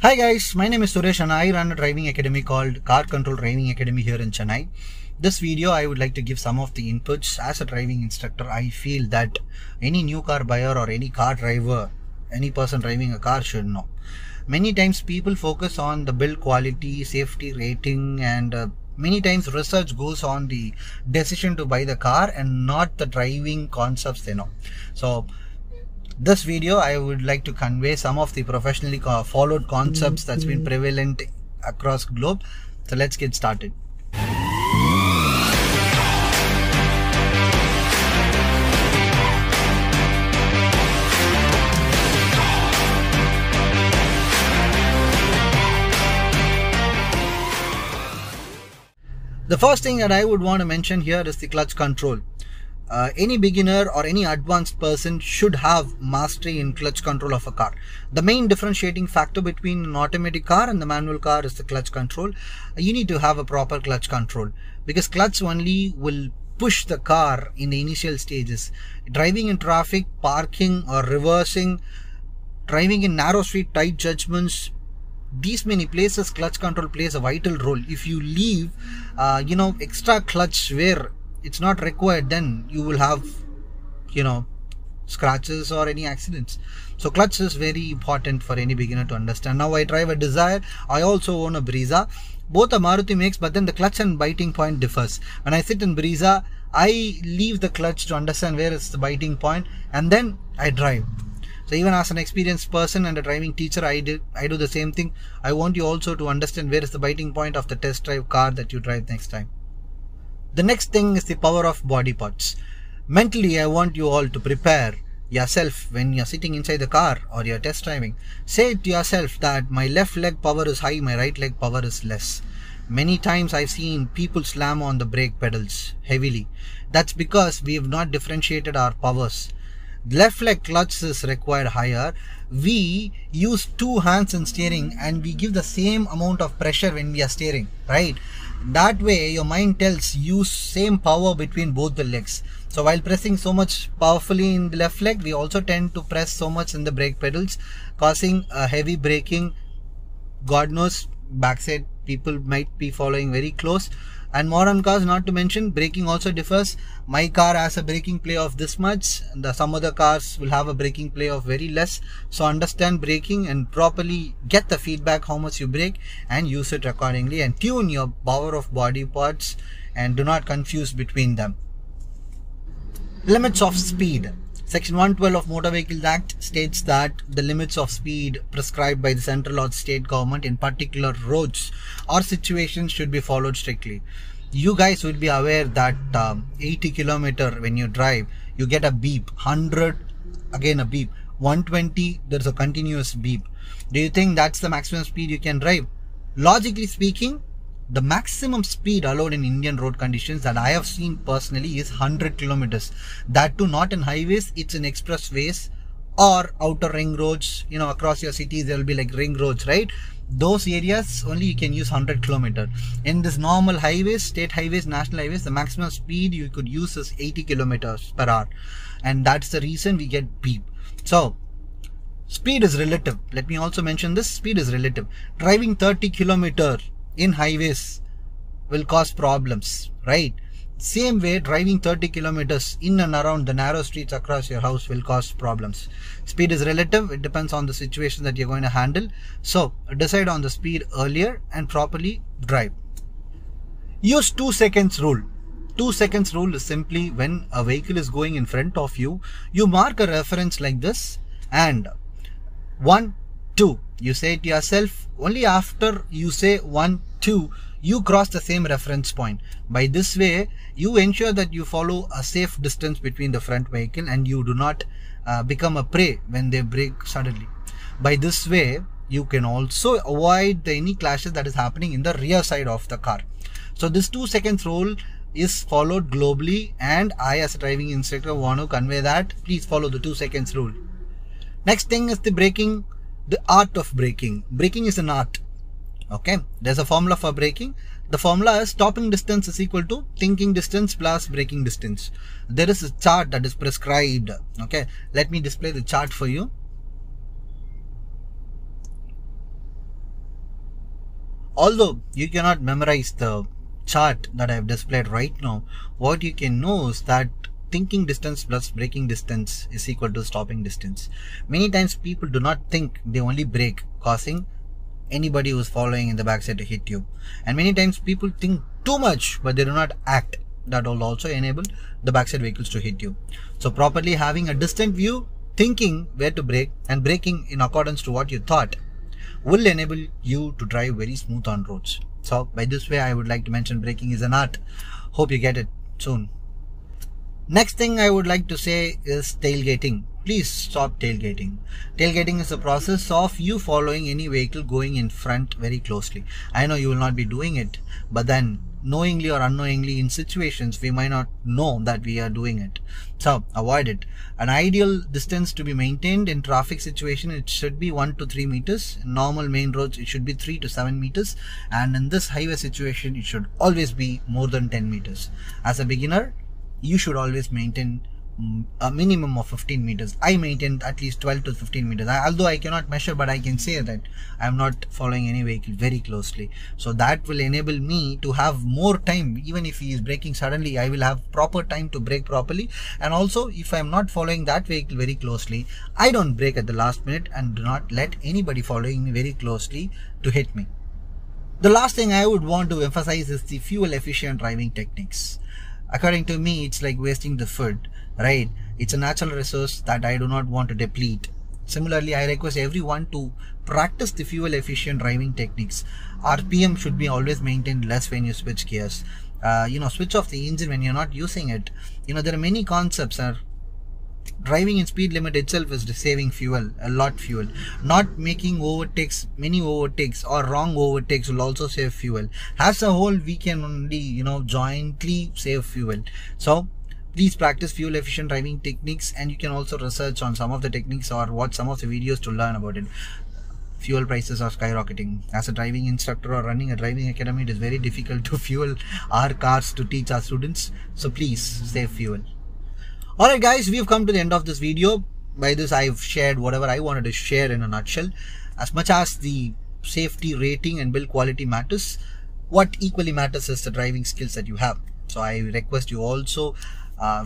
Hi guys, my name is Suresh and I run a driving academy called CarControl Driving Academy here in Chennai. This video I would like to give some of the inputs. As a driving instructor, I feel that any new car buyer or any car driver, any person driving a car should know. Many times people focus on the build quality, safety rating, and many times research goes on the decision to buy the car and not the driving concepts they know. So this video I would like to convey some of the professionally followed concepts that's been prevalent across globe. So let's get started. The first thing that I would want to mention here is the clutch control. Any beginner or any advanced person should have mastery in clutch control of a car. The main differentiating factor between an automatic car and the manual car is the clutch control. You need to have a proper clutch control because clutch only will push the car in the initial stages. Driving in traffic, parking or reversing, driving in narrow street, tight judgments, these many places clutch control plays a vital role. If you leave extra clutch where it's not required, then you will have scratches or any accidents. So clutch is very important for any beginner to understand. Now I drive a Desire, I also own a Brezza. Both are Maruti makes, but then the clutch and biting point differs. When I sit in Brezza, I leave the clutch to understand where is the biting point and then I drive. So even as an experienced person and a driving teacher, I do the same thing. I want you also to understand where is the biting point of the test drive car that you drive next time. The next thing is the power of body parts. Mentally, I want you all to prepare yourself when you're sitting inside the car or you're test driving. Say to yourself that my left leg power is high, my right leg power is less. Many times I've seen people slam on the brake pedals heavily. That's because we have not differentiated our powers. Left leg clutch is required higher. We use two hands in steering and we give the same amount of pressure when we are steering, right? That way your mind tells you same power between both the legs. So while pressing so much powerfully in the left leg, we also tend to press so much in the brake pedals, causing a heavy braking. God knows backside people might be following very close. And modern cars, not to mention, braking also differs. My car has a braking play of this much. Some other cars will have a braking play of very less. So understand braking and properly get the feedback how much you brake and use it accordingly and tune your power of body parts and do not confuse between them. Limits of speed. Section 112 of Motor Vehicles Act states that the limits of speed prescribed by the central or state government in particular roads or situations should be followed strictly. You guys will be aware that 80 km when you drive, you get a beep. 100, again a beep. 120, there's a continuous beep. Do you think that's the maximum speed you can drive? Logically speaking, the maximum speed allowed in Indian road conditions that I have seen personally is 100 kilometers. That too not in highways, it's in expressways or outer ring roads. Across your cities there will be like ring roads, right? Those areas only you can use 100 kilometers. In this normal highways, state highways, national highways, the maximum speed you could use is 80 kilometers per hour. And that's the reason we get beep. So speed is relative. Let me also mention this, speed is relative. Driving 30 kilometers in highways will cause problems, right? Same way, driving 30 kilometers in and around the narrow streets across your house will cause problems. Speed is relative. It depends on the situation that you're going to handle. So decide on the speed earlier and properly drive. Use 2 seconds rule. 2 seconds rule is simply when a vehicle is going in front of you, you mark a reference like this and 1, 2. You say to yourself, only after you say 1, 2, you cross the same reference point. By this way, you ensure that you follow a safe distance between the front vehicle and you do not become a prey when they brake suddenly. By this way, you can also avoid any clashes that is happening in the rear side of the car. So this 2 seconds rule is followed globally and I as a driving instructor want to convey that. Please follow the 2 seconds rule. Next thing is the braking. The art of braking. Braking is an art. Okay, there's a formula for braking. The formula is stopping distance is equal to thinking distance plus braking distance. There is a chart that is prescribed. Okay, let me display the chart for you. Although you cannot memorize the chart that I have displayed right now, what you can know is that thinking distance plus braking distance is equal to stopping distance. Many times people do not think, they only brake, causing anybody who is following in the backside to hit you. And many times people think too much but they do not act. That will also enable the backside vehicles to hit you. So properly having a distant view, thinking where to brake and braking in accordance to what you thought will enable you to drive very smooth on roads. So by this way I would like to mention braking is an art. Hope you get it soon. Next thing I would like to say is tailgating. Please stop tailgating. Tailgating is a process of you following any vehicle going in front very closely. I know you will not be doing it, but then knowingly or unknowingly in situations we might not know that we are doing it. So avoid it. An ideal distance to be maintained in traffic situation, it should be 1 to 3 meters. In normal main roads it should be 3 to 7 meters, and in this highway situation it should always be more than 10 meters. As a beginner, you should always maintain a minimum of 15 meters. I maintain at least 12 to 15 meters. Although I cannot measure, but I can say that I am not following any vehicle very closely. So that will enable me to have more time. Even if he is braking suddenly, I will have proper time to brake properly. And also, if I am not following that vehicle very closely, I don't brake at the last minute and do not let anybody following me very closely to hit me. The last thing I would want to emphasize is the fuel efficient driving techniques. According to me, it's like wasting the food, right? It's a natural resource that I do not want to deplete. Similarly, I request everyone to practice the fuel efficient driving techniques. RPM should be always maintained less when you switch gears. Switch off the engine when you're not using it. There are many concepts. Driving in speed limit itself is saving fuel, a lot fuel. Not making overtakes, many overtakes or wrong overtakes will also save fuel. As a whole, we can only, jointly save fuel. So please practice fuel efficient driving techniques, and you can also research on some of the techniques or watch some of the videos to learn about it. Fuel prices are skyrocketing. As a driving instructor or running a driving academy, it is very difficult to fuel our cars to teach our students. So please save fuel. Alright guys, we've come to the end of this video. By this I've shared whatever I wanted to share in a nutshell. As much as the safety rating and build quality matters, what equally matters is the driving skills that you have. So I request you also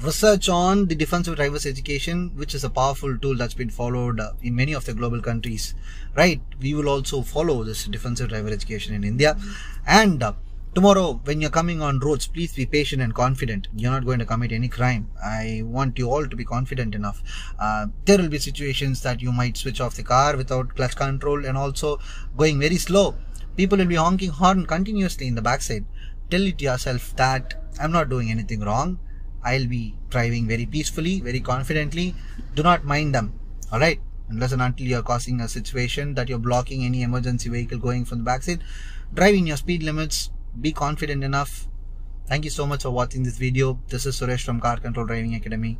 research on the defensive drivers education, which is a powerful tool that's been followed in many of the global countries. Right, we will also follow this defensive driver education in India. And tomorrow, when you're coming on roads, please be patient and confident. You're not going to commit any crime. I want you all to be confident enough. There will be situations that you might switch off the car without clutch control and also going very slow. People will be honking horn continuously in the backside. Tell it to yourself that I'm not doing anything wrong. I'll be driving very peacefully, very confidently. Do not mind them. Alright? Unless and until you're causing a situation that you're blocking any emergency vehicle going from the backside. Drive in your speed limits. Be confident enough. Thank you so much for watching this video. This is Suresh from CarControl Driving Academy.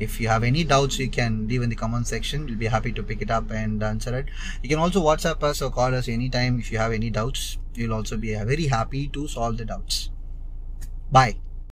If you have any doubts, you can leave in the comment section. We'll be happy to pick it up and answer it. You can also WhatsApp us or call us anytime if you have any doubts. We'll also be very happy to solve the doubts. Bye.